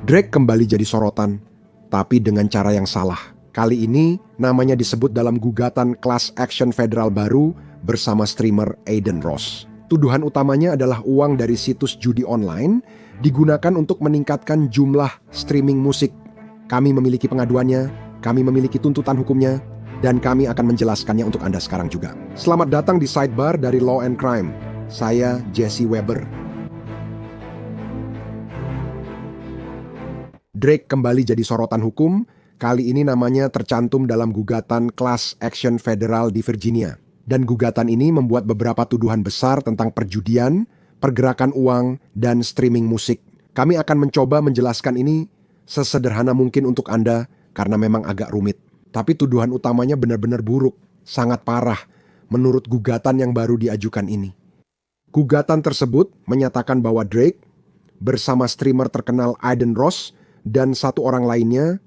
Drake kembali jadi sorotan, tapi dengan cara yang salah. Kali ini namanya disebut dalam gugatan class action federal baru bersama streamer Aiden Ross. Tuduhan utamanya adalah uang dari situs judi online digunakan untuk meningkatkan jumlah streaming musik. Kami memiliki pengaduannya, kami memiliki tuntutan hukumnya, dan kami akan menjelaskannya untuk Anda sekarang juga. Selamat datang di Sidebar dari Law and Crime. Saya Jesse Weber. Drake kembali jadi sorotan hukum, kali ini namanya tercantum dalam gugatan class action federal di Virginia. Dan gugatan ini membuat beberapa tuduhan besar tentang perjudian, pergerakan uang, dan streaming musik. Kami akan mencoba menjelaskan ini sesederhana mungkin untuk Anda karena memang agak rumit. Tapi tuduhan utamanya benar-benar buruk, sangat parah menurut gugatan yang baru diajukan ini. Gugatan tersebut menyatakan bahwa Drake bersama streamer terkenal Aiden Ross dan satu orang lainnya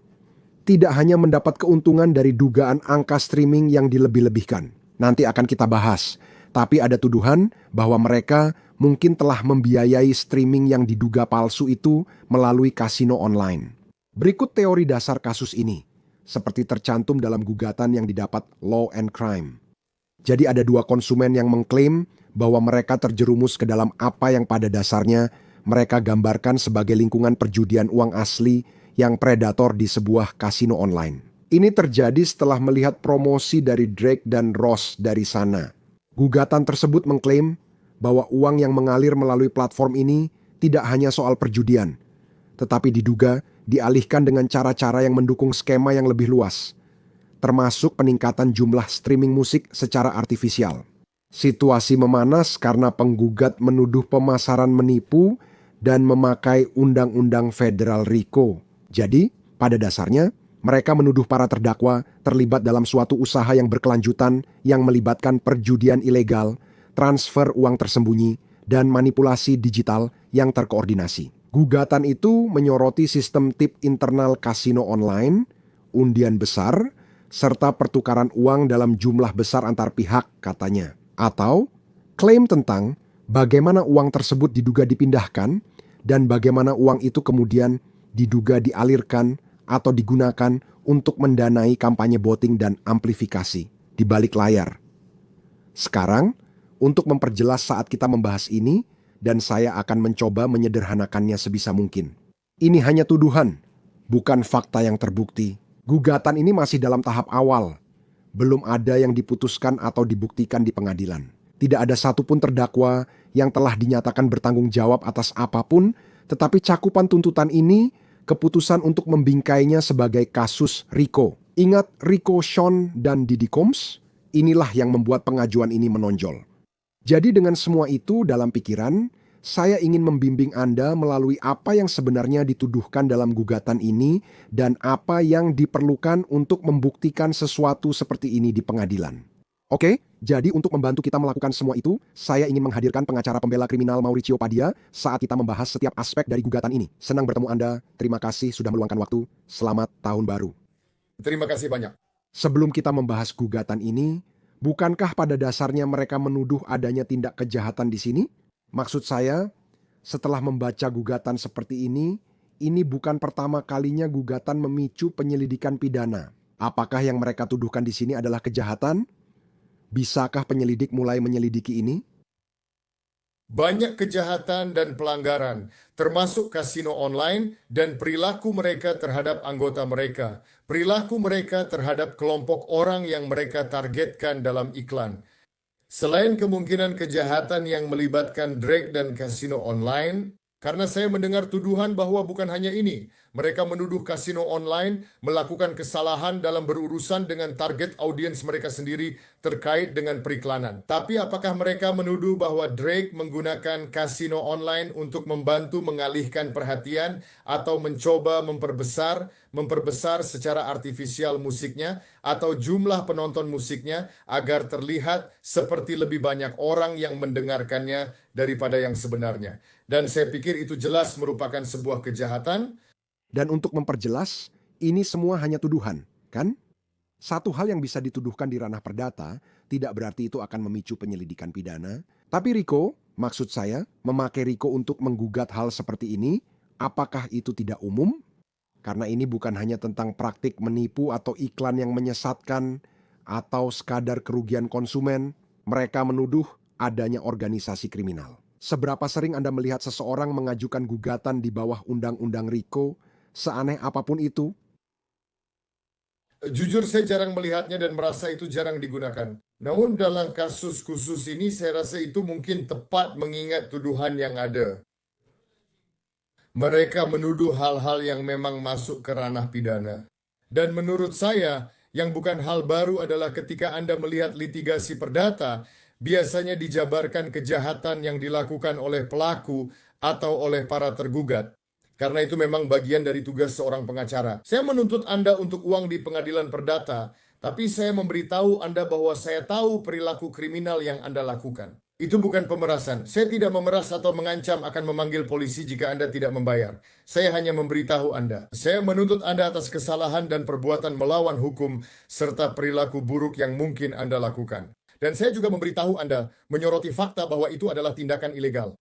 tidak hanya mendapat keuntungan dari dugaan angka streaming yang dilebih-lebihkan. Nanti akan kita bahas. Tapi ada tuduhan bahwa mereka mungkin telah membiayai streaming yang diduga palsu itu melalui kasino online. Berikut teori dasar kasus ini, seperti tercantum dalam gugatan yang didapat Law and Crime. Jadi ada dua konsumen yang mengklaim bahwa mereka terjerumus ke dalam apa yang pada dasarnya mereka gambarkan sebagai lingkungan perjudian uang asli yang predator di sebuah kasino online. Ini terjadi setelah melihat promosi dari Drake dan Ross dari sana. Gugatan tersebut mengklaim bahwa uang yang mengalir melalui platform ini tidak hanya soal perjudian, tetapi diduga dialihkan dengan cara-cara yang mendukung skema yang lebih luas, termasuk peningkatan jumlah streaming musik secara artifisial. Situasi memanas karena penggugat menuduh pemasaran menipu dan memakai undang-undang federal RICO. Jadi, pada dasarnya, mereka menuduh para terdakwa terlibat dalam suatu usaha yang berkelanjutan yang melibatkan perjudian ilegal, transfer uang tersembunyi, dan manipulasi digital yang terkoordinasi. Gugatan itu menyoroti sistem tip internal kasino online, undian besar, serta pertukaran uang dalam jumlah besar antar pihak katanya. Atau klaim tentang bagaimana uang tersebut diduga dipindahkan dan bagaimana uang itu kemudian diduga dialirkan atau digunakan untuk mendanai kampanye voting dan amplifikasi di balik layar. Sekarang, untuk memperjelas saat kita membahas ini, dan saya akan mencoba menyederhanakannya sebisa mungkin. Ini hanya tuduhan, bukan fakta yang terbukti. Gugatan ini masih dalam tahap awal. Belum ada yang diputuskan atau dibuktikan di pengadilan. Tidak ada satupun terdakwa yang telah dinyatakan bertanggung jawab atas apapun, tetapi cakupan tuntutan ini keputusan untuk membingkainya sebagai kasus RICO. Ingat RICO Sean dan Diddy Combs? Inilah yang membuat pengajuan ini menonjol. Jadi dengan semua itu dalam pikiran, saya ingin membimbing Anda melalui apa yang sebenarnya dituduhkan dalam gugatan ini dan apa yang diperlukan untuk membuktikan sesuatu seperti ini di pengadilan. Oke, jadi untuk membantu kita melakukan semua itu, saya ingin menghadirkan pengacara pembela kriminal Mauricio Padilla saat kita membahas setiap aspek dari gugatan ini. Senang bertemu Anda, terima kasih sudah meluangkan waktu. Selamat Tahun Baru. Terima kasih banyak. Sebelum kita membahas gugatan ini, bukankah pada dasarnya mereka menuduh adanya tindak kejahatan di sini? Maksud saya, setelah membaca gugatan seperti ini bukan pertama kalinya gugatan memicu penyelidikan pidana. Apakah yang mereka tuduhkan di sini adalah kejahatan? Bisakah penyelidik mulai menyelidiki ini? Banyak kejahatan dan pelanggaran, termasuk kasino online dan perilaku mereka terhadap anggota mereka, perilaku mereka terhadap kelompok orang yang mereka targetkan dalam iklan. Selain kemungkinan kejahatan yang melibatkan Drake dan kasino online, karena saya mendengar tuduhan bahwa bukan hanya ini, mereka menuduh kasino online melakukan kesalahan dalam berurusan dengan target audiens mereka sendiri terkait dengan periklanan. Tapi apakah mereka menuduh bahwa Drake menggunakan kasino online untuk membantu mengalihkan perhatian atau mencoba memperbesar secara artifisial musiknya atau jumlah penonton musiknya agar terlihat seperti lebih banyak orang yang mendengarkannya daripada yang sebenarnya? Dan saya pikir itu jelas merupakan sebuah kejahatan. Dan untuk memperjelas, ini semua hanya tuduhan, kan? Satu hal yang bisa dituduhkan di ranah perdata tidak berarti itu akan memicu penyelidikan pidana. Tapi RICO, maksud saya, memakai RICO untuk menggugat hal seperti ini Apakah itu tidak umum? Karena ini bukan hanya tentang praktik menipu atau iklan yang menyesatkan atau sekadar kerugian konsumen, mereka menuduh adanya organisasi kriminal. Seberapa sering Anda melihat seseorang mengajukan gugatan di bawah undang-undang RICO, seaneh apapun itu? Jujur saya jarang melihatnya dan merasa itu jarang digunakan. Namun dalam kasus khusus ini saya rasa itu mungkin tepat mengingat tuduhan yang ada. Mereka menuduh hal-hal yang memang masuk ke ranah pidana. Dan menurut saya, yang bukan hal baru adalah ketika Anda melihat litigasi perdata, biasanya dijabarkan kejahatan yang dilakukan oleh pelaku atau oleh para tergugat. Karena itu memang bagian dari tugas seorang pengacara. Saya menuntut Anda untuk uang di pengadilan perdata, tapi saya memberitahu Anda bahwa saya tahu perilaku kriminal yang Anda lakukan. Itu bukan pemerasan. Saya tidak memeras atau mengancam akan memanggil polisi jika Anda tidak membayar. Saya hanya memberitahu Anda. Saya menuntut Anda atas kesalahan dan perbuatan melawan hukum serta perilaku buruk yang mungkin Anda lakukan. Dan saya juga memberitahu Anda menyoroti fakta bahwa itu adalah tindakan ilegal.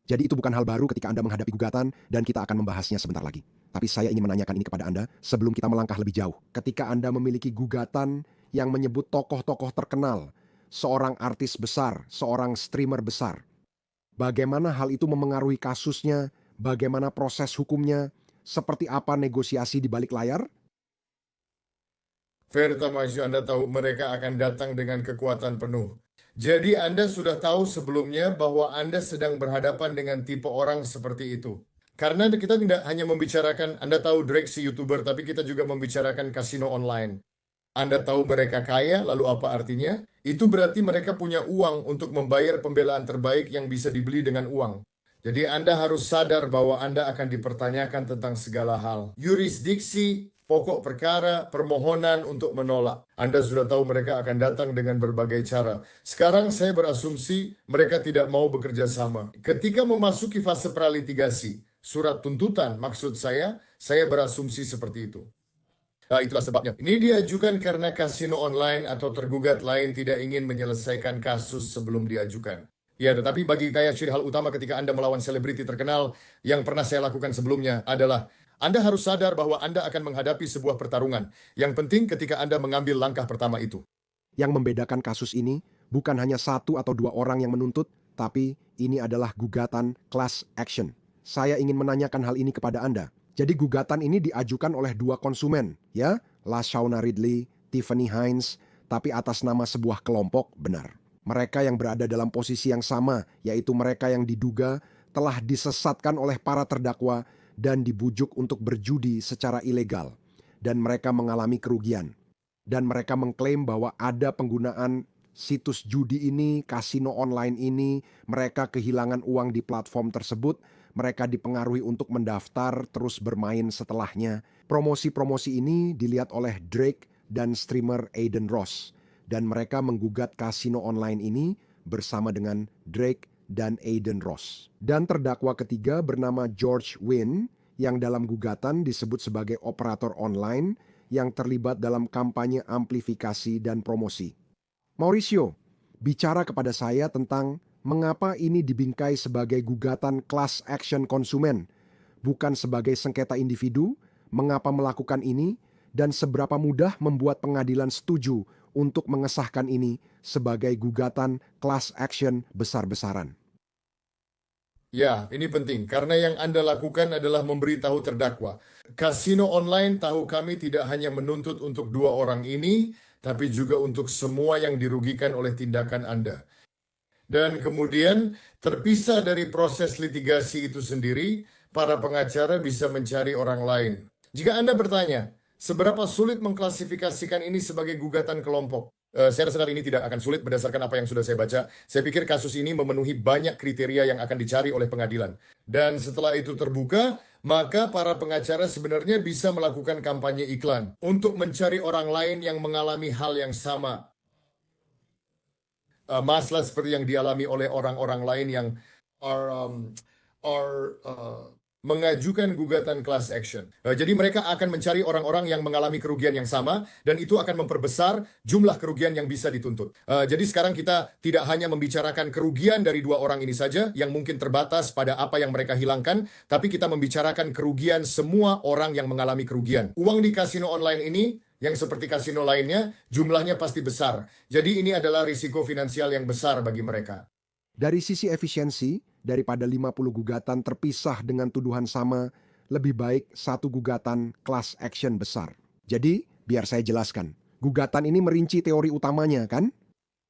Jadi itu bukan hal baru ketika Anda menghadapi gugatan dan kita akan membahasnya sebentar lagi. Tapi saya ingin menanyakan ini kepada Anda sebelum kita melangkah lebih jauh. Ketika Anda memiliki gugatan yang menyebut tokoh-tokoh terkenal, seorang artis besar, seorang streamer besar, bagaimana hal itu memengaruhi kasusnya, bagaimana proses hukumnya, seperti apa negosiasi di balik layar? Vertamaju Anda tahu mereka akan datang dengan kekuatan penuh. Jadi Anda sudah tahu sebelumnya bahwa Anda sedang berhadapan dengan tipe orang seperti itu. Karena kita tidak hanya membicarakan, Anda tahu Drake si YouTuber, tapi kita juga membicarakan kasino online. Anda tahu mereka kaya, lalu apa artinya? Itu berarti mereka punya uang untuk membayar pembelaan terbaik yang bisa dibeli dengan uang. Jadi Anda harus sadar bahwa Anda akan dipertanyakan tentang segala hal. Yurisdiksi, pokok perkara, permohonan untuk menolak. Anda sudah tahu mereka akan datang dengan berbagai cara. Sekarang saya berasumsi mereka tidak mau bekerja sama. Ketika memasuki fase pralitigasi, surat tuntutan maksud saya berasumsi seperti itu. Nah, itulah sebabnya. Ini diajukan karena kasino online atau tergugat lain tidak ingin menyelesaikan kasus sebelum diajukan. Ya, tetapi bagi saya hal utama ketika Anda melawan selebriti terkenal yang pernah saya lakukan sebelumnya adalah Anda harus sadar bahwa Anda akan menghadapi sebuah pertarungan. Yang penting ketika Anda mengambil langkah pertama itu. Yang membedakan kasus ini bukan hanya satu atau dua orang yang menuntut, tapi ini adalah gugatan class action. Saya ingin menanyakan hal ini kepada Anda. Jadi gugatan ini diajukan oleh dua konsumen, ya, LaShauna Ridley, Tiffany Hines, tapi atas nama sebuah kelompok, benar. Mereka yang berada dalam posisi yang sama, yaitu mereka yang diduga telah disesatkan oleh para terdakwa dan dibujuk untuk berjudi secara ilegal. Dan mereka mengalami kerugian. Dan mereka mengklaim bahwa ada penggunaan situs judi ini, kasino online ini, mereka kehilangan uang di platform tersebut, mereka dipengaruhi untuk mendaftar terus bermain setelahnya. Promosi-promosi ini dilihat oleh Drake dan streamer Aiden Ross. Dan mereka menggugat kasino online ini bersama dengan Drake dan Aiden Ross. Dan terdakwa ketiga bernama George Wynn yang dalam gugatan disebut sebagai operator online yang terlibat dalam kampanye amplifikasi dan promosi. Mauricio, bicara kepada saya tentang mengapa ini dibingkai sebagai gugatan class action konsumen, bukan sebagai sengketa individu, mengapa melakukan ini, dan seberapa mudah membuat pengadilan setuju untuk mengesahkan ini sebagai gugatan class action besar-besaran. Ya, ini penting karena yang Anda lakukan adalah memberitahu terdakwa. Kasino online tahu kami tidak hanya menuntut untuk dua orang ini, tapi juga untuk semua yang dirugikan oleh tindakan Anda. Dan kemudian, terpisah dari proses litigasi itu sendiri, para pengacara bisa mencari orang lain. Jika Anda bertanya, seberapa sulit mengklasifikasikan ini sebagai gugatan kelompok? Saya rasa ini tidak akan sulit berdasarkan apa yang sudah saya baca. Saya pikir kasus ini memenuhi banyak kriteria yang akan dicari oleh pengadilan. Dan setelah itu terbuka, maka para pengacara sebenarnya bisa melakukan kampanye iklan untuk mencari orang lain yang mengalami hal yang sama. Masalah seperti yang dialami oleh orang-orang lain yang are, um, are mengajukan gugatan class action. Jadi mereka akan mencari orang-orang yang mengalami kerugian yang sama dan itu akan memperbesar jumlah kerugian yang bisa dituntut. Jadi sekarang kita tidak hanya membicarakan kerugian dari dua orang ini saja yang mungkin terbatas pada apa yang mereka hilangkan, tapi kita membicarakan kerugian semua orang yang mengalami kerugian. Uang di kasino online ini yang seperti kasino lainnya, jumlahnya pasti besar. Jadi ini adalah risiko finansial yang besar bagi mereka. Dari sisi efisiensi, daripada 50 gugatan terpisah dengan tuduhan sama, lebih baik satu gugatan class action besar. Jadi, biar saya jelaskan. Gugatan ini merinci teori utamanya, kan?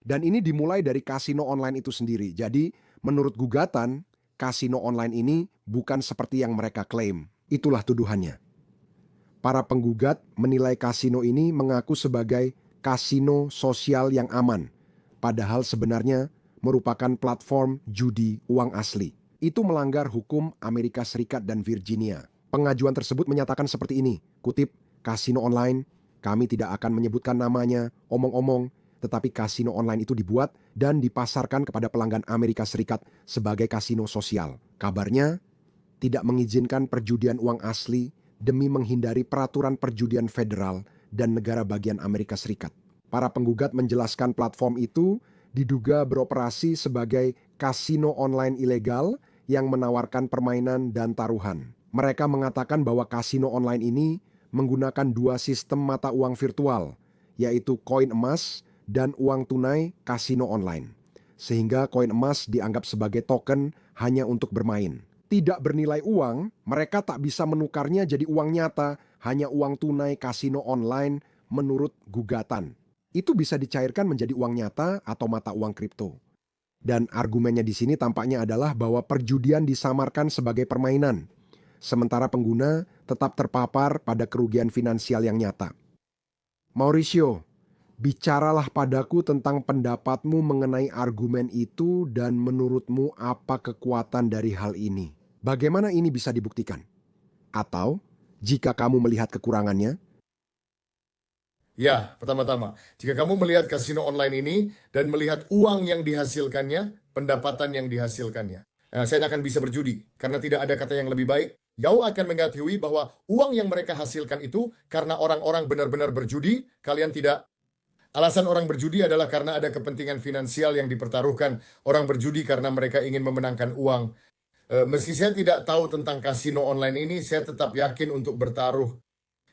Dan ini dimulai dari kasino online itu sendiri. Jadi, menurut gugatan, kasino online ini bukan seperti yang mereka klaim. Itulah tuduhannya. Para penggugat menilai kasino ini mengaku sebagai kasino sosial yang aman, padahal sebenarnya merupakan platform judi uang asli. Itu melanggar hukum Amerika Serikat dan Virginia. Pengajuan tersebut menyatakan seperti ini, kutip, kasino online, kami tidak akan menyebutkan namanya, omong-omong, tetapi kasino online itu dibuat dan dipasarkan kepada pelanggan Amerika Serikat sebagai kasino sosial. Kabarnya, tidak mengizinkan perjudian uang asli demi menghindari peraturan perjudian federal dan negara bagian Amerika Serikat. Para penggugat menjelaskan platform itu diduga beroperasi sebagai kasino online ilegal yang menawarkan permainan dan taruhan. Mereka mengatakan bahwa kasino online ini menggunakan dua sistem mata uang virtual, yaitu koin emas dan uang tunai kasino online. Sehingga koin emas dianggap sebagai token hanya untuk bermain. Tidak bernilai uang, mereka tak bisa menukarnya jadi uang nyata, hanya uang tunai kasino online menurut gugatan. Itu bisa dicairkan menjadi uang nyata atau mata uang kripto. Dan argumennya di sini tampaknya adalah bahwa perjudian disamarkan sebagai permainan, sementara pengguna tetap terpapar pada kerugian finansial yang nyata. Mauricio, bicaralah padaku tentang pendapatmu mengenai argumen itu dan menurutmu apa kekuatan dari hal ini. Bagaimana ini bisa dibuktikan? Atau, jika kamu melihat kekurangannya, Ya, pertama-tama, jika kamu melihat kasino online ini dan melihat uang yang dihasilkannya, pendapatan yang dihasilkannya, saya akan bisa berjudi karena tidak ada kata yang lebih baik. Kau akan mengetahui bahwa uang yang mereka hasilkan itu karena orang-orang benar-benar berjudi, kalian tidak. Alasan orang berjudi adalah karena ada kepentingan finansial yang dipertaruhkan. Orang berjudi karena mereka ingin memenangkan uang. Meski saya tidak tahu tentang kasino online ini, saya tetap yakin untuk bertaruh.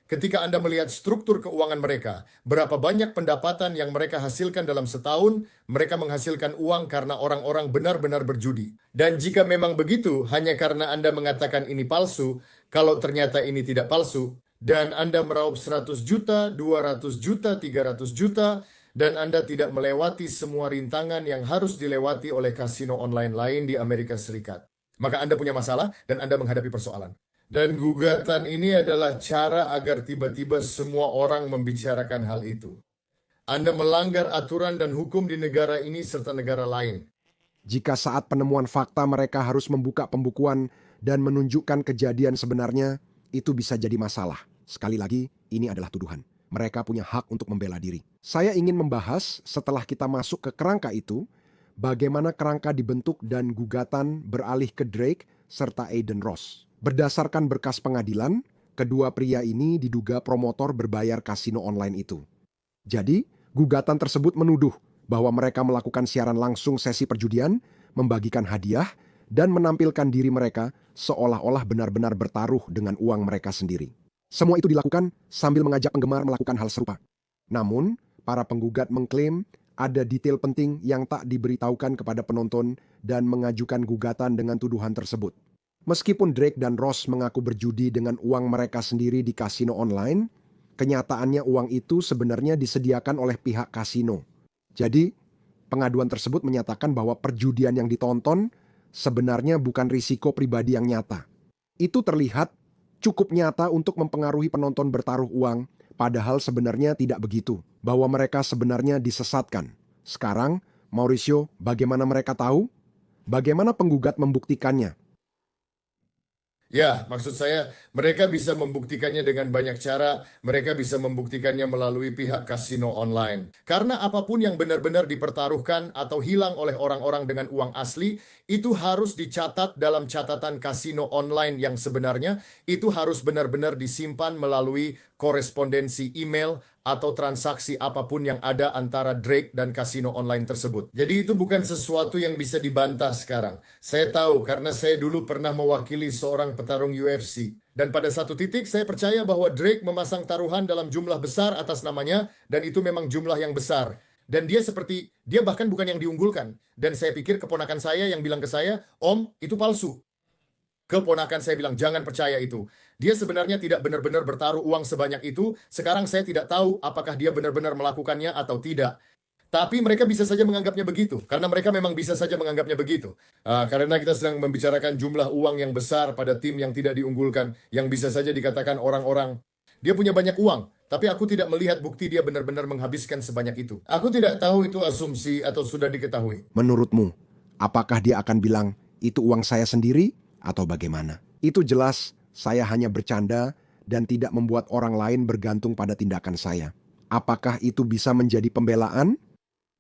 Ketika Anda melihat struktur keuangan mereka, berapa banyak pendapatan yang mereka hasilkan dalam setahun, mereka menghasilkan uang karena orang-orang benar-benar berjudi. Dan jika memang begitu, hanya karena Anda mengatakan ini palsu, kalau ternyata ini tidak palsu, dan Anda meraup 100 juta, 200 juta, 300 juta, dan Anda tidak melewati semua rintangan yang harus dilewati oleh kasino online lain di Amerika Serikat, maka Anda punya masalah dan Anda menghadapi persoalan. Dan gugatan ini adalah cara agar tiba-tiba semua orang membicarakan hal itu. Anda melanggar aturan dan hukum di negara ini serta negara lain. jika saat penemuan fakta mereka harus membuka pembukuan dan menunjukkan kejadian sebenarnya, itu bisa jadi masalah. Sekali lagi, ini adalah tuduhan. Mereka punya hak untuk membela diri. Saya ingin membahas setelah kita masuk ke kerangka itu, bagaimana kerangka dibentuk dan gugatan beralih ke Drake serta Aiden Ross. Berdasarkan berkas pengadilan, kedua pria ini diduga promotor berbayar kasino online itu. Jadi, gugatan tersebut menuduh bahwa mereka melakukan siaran langsung sesi perjudian, membagikan hadiah, dan menampilkan diri mereka seolah-olah benar-benar bertaruh dengan uang mereka sendiri. Semua itu dilakukan sambil mengajak penggemar melakukan hal serupa. Namun, para penggugat mengklaim ada detail penting yang tak diberitahukan kepada penonton dan mengajukan gugatan dengan tuduhan tersebut. Meskipun Drake dan Ross mengaku berjudi dengan uang mereka sendiri di kasino online, kenyataannya uang itu sebenarnya disediakan oleh pihak kasino. Jadi, pengaduan tersebut menyatakan bahwa perjudian yang ditonton sebenarnya bukan risiko pribadi yang nyata. Itu terlihat cukup nyata untuk mempengaruhi penonton bertaruh uang, padahal sebenarnya tidak begitu, bahwa mereka sebenarnya disesatkan. Sekarang, Mauricio, bagaimana mereka tahu? Bagaimana penggugat membuktikannya? Ya, maksud saya mereka bisa membuktikannya dengan banyak cara. Mereka bisa membuktikannya melalui pihak kasino online. Karena apapun yang benar-benar dipertaruhkan atau hilang oleh orang-orang dengan uang asli, itu harus dicatat dalam catatan kasino online yang sebenarnya. Itu harus benar-benar disimpan melalui korespondensi email atau transaksi apapun yang ada antara Drake dan kasino online tersebut. Jadi itu bukan sesuatu yang bisa dibantah sekarang. Saya tahu karena saya dulu pernah mewakili seorang petarung UFC. Dan pada satu titik saya percaya bahwa Drake memasang taruhan dalam jumlah besar atas namanya dan itu memang jumlah yang besar. Dan dia bahkan bukan yang diunggulkan. Dan saya pikir keponakan saya yang bilang ke saya, "Om, itu palsu." Keponakan saya bilang, "Jangan percaya itu. Dia sebenarnya tidak benar-benar bertaruh uang sebanyak itu. Sekarang saya tidak tahu apakah dia benar-benar melakukannya atau tidak. Tapi mereka bisa saja menganggapnya begitu, karena mereka memang bisa saja menganggapnya begitu. Karena kita sedang membicarakan jumlah uang yang besar pada tim yang tidak diunggulkan, yang bisa saja dikatakan orang-orang, dia punya banyak uang, tapi aku tidak melihat bukti dia benar-benar menghabiskan sebanyak itu. Aku tidak tahu itu asumsi atau sudah diketahui. Menurutmu, apakah dia akan bilang, itu uang saya sendiri atau bagaimana? Itu jelas saya hanya bercanda dan tidak membuat orang lain bergantung pada tindakan saya. Apakah itu bisa menjadi pembelaan?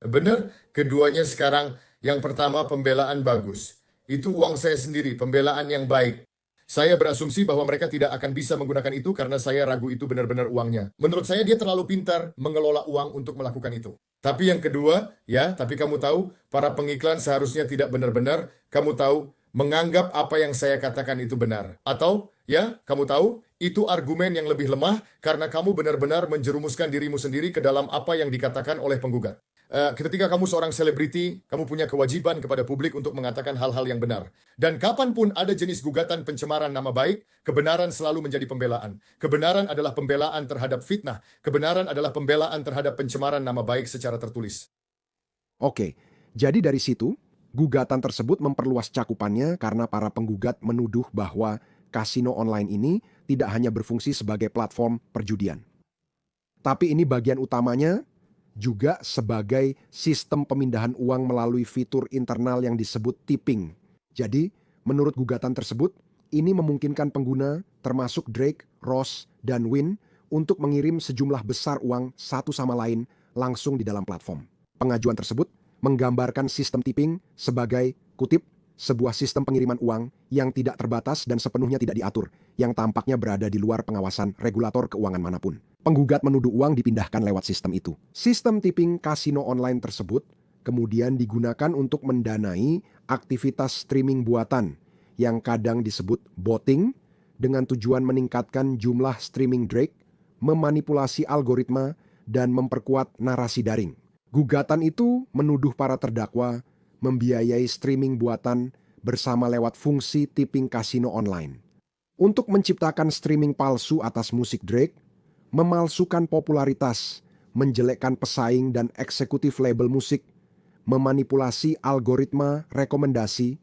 Benar, keduanya sekarang. Yang pertama, pembelaan bagus. Itu uang saya sendiri, pembelaan yang baik. Saya berasumsi bahwa mereka tidak akan bisa menggunakan itu karena saya ragu itu benar-benar uangnya. Menurut saya dia terlalu pintar mengelola uang untuk melakukan itu. Tapi yang kedua, ya, tapi kamu tahu, para pengiklan seharusnya tidak benar-benar, kamu tahu, menganggap apa yang saya katakan itu benar. Atau, ya, kamu tahu, itu argumen yang lebih lemah karena kamu benar-benar menjerumuskan dirimu sendiri ke dalam apa yang dikatakan oleh penggugat. Ketika kamu seorang selebriti, kamu punya kewajiban kepada publik untuk mengatakan hal-hal yang benar. Dan kapanpun ada jenis gugatan pencemaran nama baik, kebenaran selalu menjadi pembelaan. Kebenaran adalah pembelaan terhadap fitnah. Kebenaran adalah pembelaan terhadap pencemaran nama baik secara tertulis. Oke, jadi dari situ, gugatan tersebut memperluas cakupannya karena para penggugat menuduh bahwa kasino online ini tidak hanya berfungsi sebagai platform perjudian. Tapi ini bagian utamanya juga sebagai sistem pemindahan uang melalui fitur internal yang disebut tipping. Jadi, menurut gugatan tersebut, ini memungkinkan pengguna, termasuk Drake, Ross, dan Win, untuk mengirim sejumlah besar uang satu sama lain langsung di dalam platform. Pengajuan tersebut menggambarkan sistem tipping sebagai, kutip, sebuah sistem pengiriman uang yang tidak terbatas dan sepenuhnya tidak diatur, yang tampaknya berada di luar pengawasan regulator keuangan manapun. Penggugat menuduh uang dipindahkan lewat sistem itu. Sistem tipping kasino online tersebut kemudian digunakan untuk mendanai aktivitas streaming buatan yang kadang disebut botting dengan tujuan meningkatkan jumlah streaming Drake, memanipulasi algoritma, dan memperkuat narasi daring. Gugatan itu menuduh para terdakwa membiayai streaming buatan bersama lewat fungsi tipping kasino online. Untuk menciptakan streaming palsu atas musik Drake, memalsukan popularitas, menjelekkan pesaing dan eksekutif label musik, memanipulasi algoritma rekomendasi,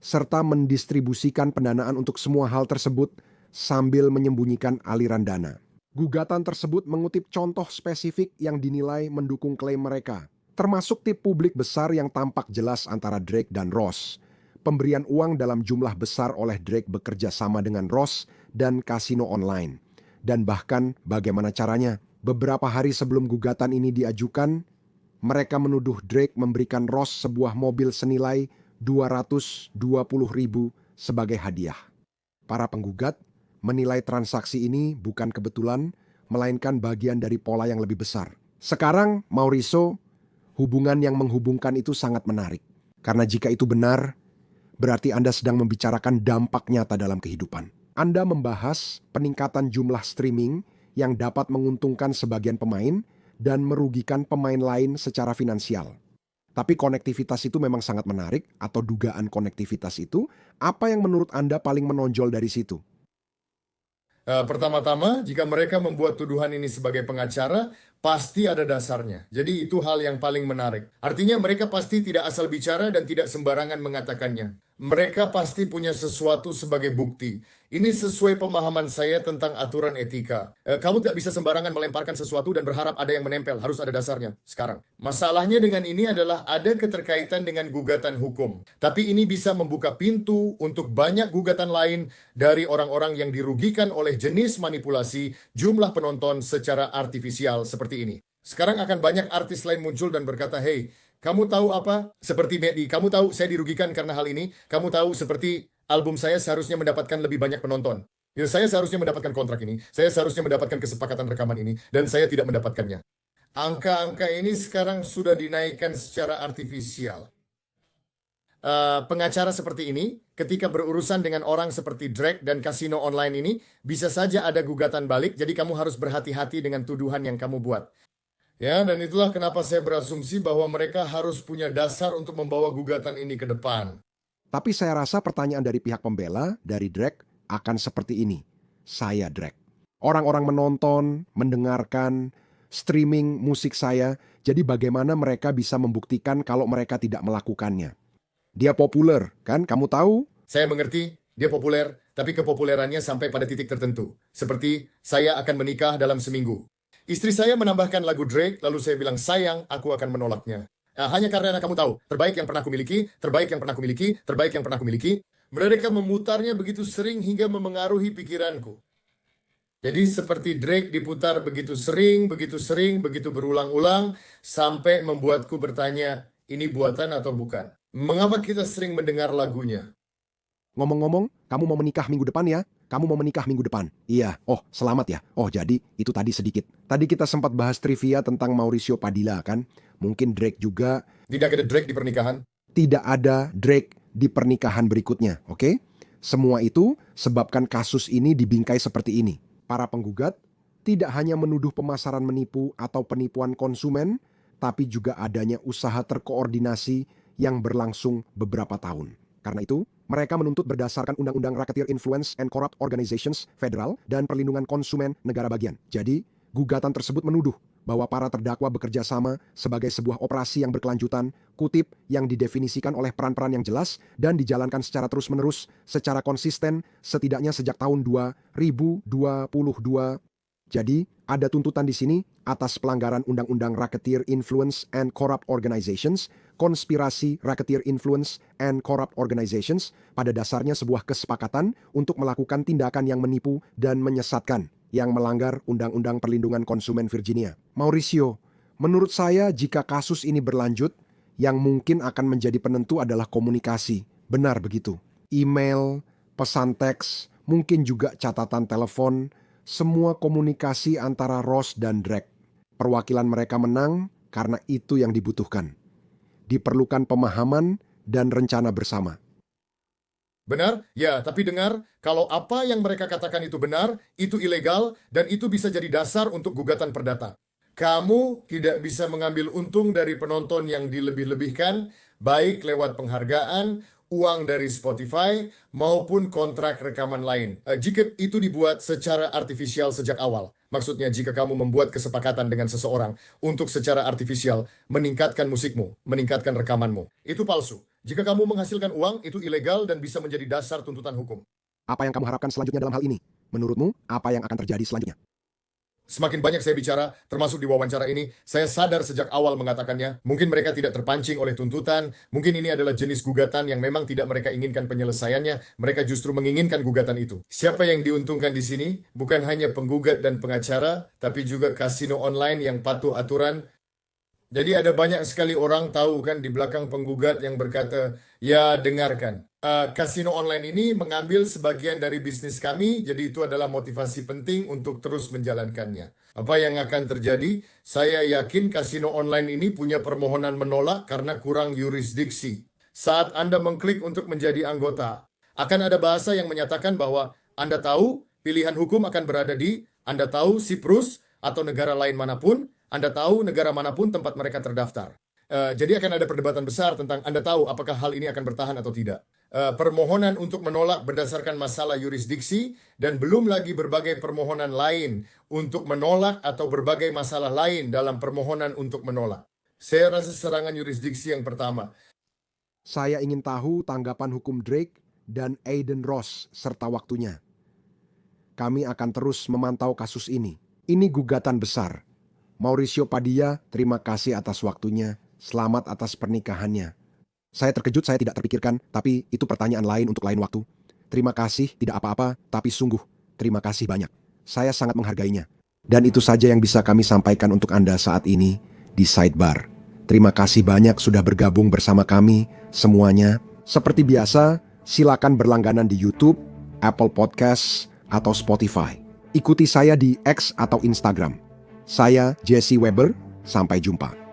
serta mendistribusikan pendanaan untuk semua hal tersebut sambil menyembunyikan aliran dana. Gugatan tersebut mengutip contoh spesifik yang dinilai mendukung klaim mereka, termasuk tip publik besar yang tampak jelas antara Drake dan Ross, pemberian uang dalam jumlah besar oleh Drake bekerja sama dengan Ross dan kasino online. Dan bahkan bagaimana caranya? Beberapa hari sebelum gugatan ini diajukan, mereka menuduh Drake memberikan Ross sebuah mobil senilai 220.000 sebagai hadiah. Para penggugat menilai transaksi ini bukan kebetulan, melainkan bagian dari pola yang lebih besar. Sekarang, Mauricio, hubungan yang menghubungkan itu sangat menarik. Karena jika itu benar, berarti Anda sedang membicarakan dampak nyata dalam kehidupan. Anda membahas peningkatan jumlah streaming yang dapat menguntungkan sebagian pemain dan merugikan pemain lain secara finansial. Tapi konektivitas itu memang sangat menarik, atau dugaan konektivitas itu, apa yang menurut Anda paling menonjol dari situ? Pertama-tama, jika mereka membuat tuduhan ini sebagai pengacara, pasti ada dasarnya. Jadi itu hal yang paling menarik. Artinya mereka pasti tidak asal bicara dan tidak sembarangan mengatakannya. Mereka pasti punya sesuatu sebagai bukti. Ini sesuai pemahaman saya tentang aturan etika. Kamu tidak bisa sembarangan melemparkan sesuatu dan berharap ada yang menempel. Harus ada dasarnya. Sekarang, masalahnya dengan ini adalah ada keterkaitan dengan gugatan hukum. Tapi ini bisa membuka pintu untuk banyak gugatan lain dari orang-orang yang dirugikan oleh jenis manipulasi jumlah penonton secara artifisial seperti ini. Sekarang akan banyak artis lain muncul dan berkata, "Hey, kamu tahu apa? Seperti Medi, kamu tahu saya dirugikan karena hal ini. Kamu tahu seperti album saya seharusnya mendapatkan lebih banyak penonton. Ya, saya seharusnya mendapatkan kontrak ini. Saya seharusnya mendapatkan kesepakatan rekaman ini. Dan saya tidak mendapatkannya." Angka-angka ini sekarang sudah dinaikkan secara artifisial. Pengacara seperti ini, ketika berurusan dengan orang seperti Drake dan kasino online ini, bisa saja ada gugatan balik, jadi kamu harus berhati-hati dengan tuduhan yang kamu buat. Ya, dan itulah kenapa saya berasumsi bahwa mereka harus punya dasar untuk membawa gugatan ini ke depan. Tapi saya rasa pertanyaan dari pihak pembela, dari Drake, akan seperti ini. Saya Drake. Orang-orang menonton, mendengarkan, streaming musik saya, jadi bagaimana mereka bisa membuktikan kalau mereka tidak melakukannya? Dia populer, kan? Kamu tahu? Saya mengerti, dia populer, tapi kepopulerannya sampai pada titik tertentu. Seperti, saya akan menikah dalam seminggu. Istri saya menambahkan lagu Drake, lalu saya bilang, "Sayang, aku akan menolaknya." Hanya karena kamu tahu, terbaik yang pernah kumiliki, terbaik yang pernah kumiliki, terbaik yang pernah kumiliki. Mereka memutarnya begitu sering hingga memengaruhi pikiranku. Jadi seperti Drake diputar begitu sering, begitu berulang-ulang, sampai membuatku bertanya, ini buatan atau bukan? Mengapa kita sering mendengar lagunya? Ngomong-ngomong, kamu mau menikah minggu depan ya? Kamu mau menikah minggu depan? Iya. Oh, selamat ya. Oh, jadi itu tadi sedikit. Tadi kita sempat bahas trivia tentang Mauricio Padilla kan? Mungkin Drake juga. Tidak ada Drake di pernikahan? Tidak ada Drake di pernikahan berikutnya, oke? Semua itu sebabkan kasus ini dibingkai seperti ini. Para penggugat tidak hanya menuduh pemasaran menipu atau penipuan konsumen, tapi juga adanya usaha terkoordinasi yang berlangsung beberapa tahun. Karena itu, mereka menuntut berdasarkan Undang-Undang Racketeer Influence and Corrupt Organizations Federal dan Perlindungan Konsumen Negara Bagian. Jadi, gugatan tersebut menuduh bahwa para terdakwa bekerja sama sebagai sebuah operasi yang berkelanjutan, kutip yang didefinisikan oleh peran-peran yang jelas dan dijalankan secara terus-menerus, secara konsisten, setidaknya sejak tahun 2022. Jadi, ada tuntutan di sini atas pelanggaran Undang-Undang Racketeer Influence and Corrupt Organizations, konspirasi Racketeer Influence and Corrupt Organizations, pada dasarnya sebuah kesepakatan untuk melakukan tindakan yang menipu dan menyesatkan, yang melanggar Undang-Undang Perlindungan Konsumen Virginia. Mauricio, menurut saya jika kasus ini berlanjut, yang mungkin akan menjadi penentu adalah komunikasi. Benar begitu. Email, pesan teks, mungkin juga catatan telepon, semua komunikasi antara Ross dan Drake. Perwakilan mereka menang karena itu yang dibutuhkan. Diperlukan pemahaman dan rencana bersama. Benar? Ya, tapi dengar, kalau apa yang mereka katakan itu benar, itu ilegal, dan itu bisa jadi dasar untuk gugatan perdata. Kamu tidak bisa mengambil untung dari penonton yang dilebih-lebihkan, baik lewat penghargaan, uang dari Spotify, maupun kontrak rekaman lain. Jika itu dibuat secara artifisial sejak awal. Maksudnya, jika kamu membuat kesepakatan dengan seseorang untuk secara artifisial meningkatkan musikmu, meningkatkan rekamanmu, itu palsu. Jika kamu menghasilkan uang, itu ilegal dan bisa menjadi dasar tuntutan hukum. Apa yang kamu harapkan selanjutnya dalam hal ini? Menurutmu, apa yang akan terjadi selanjutnya? Semakin banyak saya bicara, termasuk di wawancara ini, saya sadar sejak awal mengatakannya, mungkin mereka tidak terpancing oleh tuntutan, mungkin ini adalah jenis gugatan yang memang tidak mereka inginkan penyelesaiannya, mereka justru menginginkan gugatan itu. Siapa yang diuntungkan di sini? Bukan hanya penggugat dan pengacara, tapi juga kasino online yang patuh aturan. Jadi ada banyak sekali orang tahu kan di belakang penggugat yang berkata, ya dengarkan, kasino online ini mengambil sebagian dari bisnis kami, jadi itu adalah motivasi penting untuk terus menjalankannya. Apa yang akan terjadi? Saya yakin kasino online ini punya permohonan menolak karena kurang yurisdiksi. Saat Anda mengklik untuk menjadi anggota, akan ada bahasa yang menyatakan bahwa Anda tahu pilihan hukum akan berada di, Anda tahu Siprus atau negara lain manapun, Anda tahu negara manapun tempat mereka terdaftar. Jadi akan ada perdebatan besar tentang Anda tahu apakah hal ini akan bertahan atau tidak. Permohonan untuk menolak berdasarkan masalah yurisdiksi dan belum lagi berbagai permohonan lain untuk menolak atau berbagai masalah lain dalam permohonan untuk menolak. Saya rasa serangan yurisdiksi yang pertama. Saya ingin tahu tanggapan hukum Drake dan Aiden Ross serta waktunya. Kami akan terus memantau kasus ini. Ini gugatan besar. Mauricio Padilla, terima kasih atas waktunya. Selamat atas pernikahannya. Saya terkejut, saya tidak terpikirkan, tapi itu pertanyaan lain untuk lain waktu. Terima kasih, tidak apa-apa, tapi sungguh, terima kasih banyak. Saya sangat menghargainya. Dan itu saja yang bisa kami sampaikan untuk Anda saat ini di Sidebar. Terima kasih banyak sudah bergabung bersama kami semuanya. Seperti biasa, silakan berlangganan di YouTube, Apple Podcasts, atau Spotify. Ikuti saya di X atau Instagram. Saya Jesse Weber, sampai jumpa.